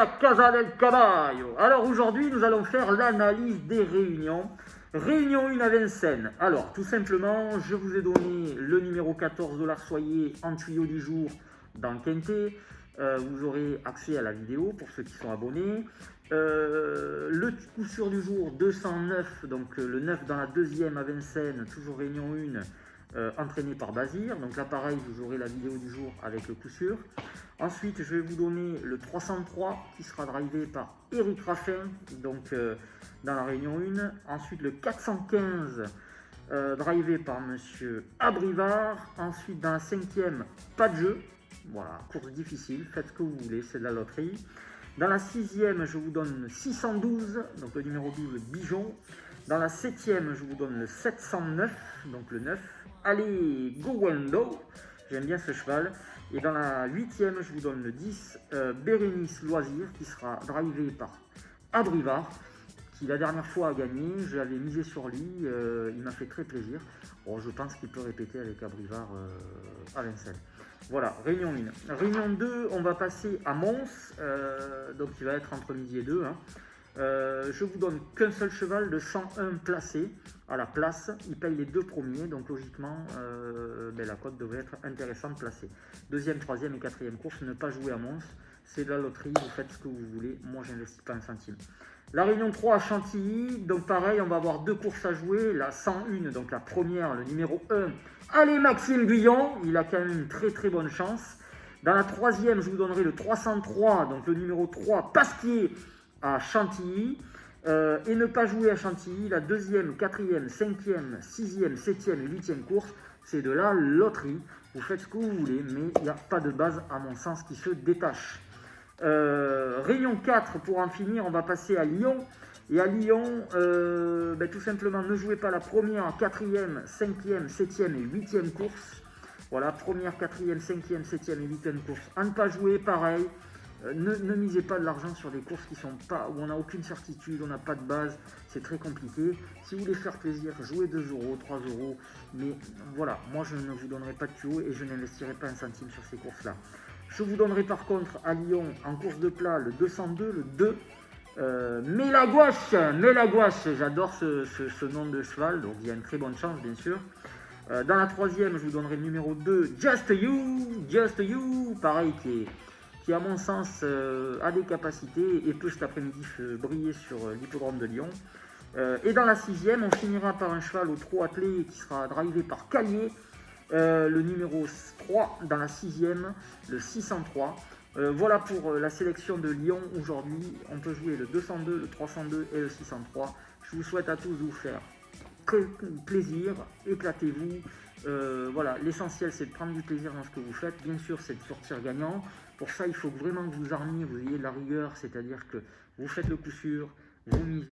la Casa del Caballo. Alors aujourd'hui, nous allons faire l'analyse des réunions. Réunion 1 à Vincennes. Alors, tout simplement, je vous ai donné le numéro 14 $soyez en tuyau du jour dans le Quintet. Vous aurez accès à la vidéo pour ceux qui sont abonnés. Le coup sûr du jour 209, donc le 9 dans la deuxième à Vincennes, toujours Réunion 1. Entraîné par Bazir, donc là pareil vous aurez la vidéo du jour avec le coup sûr. Ensuite je vais vous donner le 303 qui sera drivé par Eric Raffin, donc dans la Réunion 1. Ensuite le 415 drivé par Monsieur Abrivard. Ensuite dans la cinquième, pas de jeu, voilà, course difficile, faites ce que vous voulez, c'est de la loterie. Dans la sixième je vous donne le 612, donc le numéro 12 Bijon. Dans la septième je vous donne le 709, donc le 9. Allez, Go Wendo, j'aime bien ce cheval. Et dans la huitième, je vous donne le 10, Bérénice Loisir, qui sera drivé par Abrivard, qui la dernière fois a gagné. Je l'avais misé sur lui, il m'a fait très plaisir. Bon, je pense qu'il peut répéter avec Abrivard à Vincennes. Voilà, Réunion 1. Réunion 2, on va passer à Mons, donc il va être entre midi et 2. Je vous donne qu'un seul cheval de 101 placé à la place, il paye les deux premiers, donc logiquement la cote devrait être intéressante placée. Deuxième, troisième et quatrième course, ne pas jouer à Mons, c'est de la loterie, vous faites ce que vous voulez, moi j'investis pas un centime. La Réunion 3 à Chantilly, donc pareil, on va avoir deux courses à jouer, la 101, donc la première, le numéro 1, allez Maxime Guyon, il a quand même une très bonne chance. Dans la troisième, je vous donnerai le 303, donc le numéro 3, Pasquier, à Chantilly, et ne pas jouer à Chantilly, la deuxième, quatrième, cinquième, sixième, septième et huitième course, c'est de la loterie. Vous faites ce que vous voulez, mais il n'y a pas de base à mon sens qui se détache. Réunion 4, pour en finir, on va passer à Lyon. Et à Lyon, tout simplement, ne jouez pas la première, quatrième, cinquième, septième et huitième course. Voilà, première, quatrième, cinquième, septième et huitième course. À ne pas jouer, pareil. Ne misez pas de l'argent sur des courses qui sont pas, où on n'a aucune certitude, on n'a pas de base, c'est très compliqué. Si vous voulez faire plaisir, jouez 2 €, 3 €, mais voilà, moi je ne vous donnerai pas de tuyau et je n'investirai pas un centime sur ces courses-là. Je vous donnerai par contre à Lyon, en course de plat, le 202, le 2, Mélagouache, j'adore ce nom de cheval, donc il y a une très bonne chance bien sûr. Dans la troisième, je vous donnerai le numéro 2, Just You, pareil, qui à mon sens a des capacités et peut cet après-midi briller sur l'hippodrome de Lyon. Et dans la sixième, on finira par un cheval au trot attelé qui sera drivé par Calier, le numéro 3 dans la sixième, le 603. Voilà pour la sélection de Lyon aujourd'hui. On peut jouer le 202, le 302 et le 603. Je vous souhaite à tous de vous faire très plaisir, éclatez-vous. Voilà, l'essentiel c'est de prendre du plaisir dans ce que vous faites. Bien sûr, c'est de sortir gagnant. Pour ça, il faut vraiment que vous armiez, vous ayez de la rigueur, c'est-à-dire que vous faites le coup sûr, vous misez.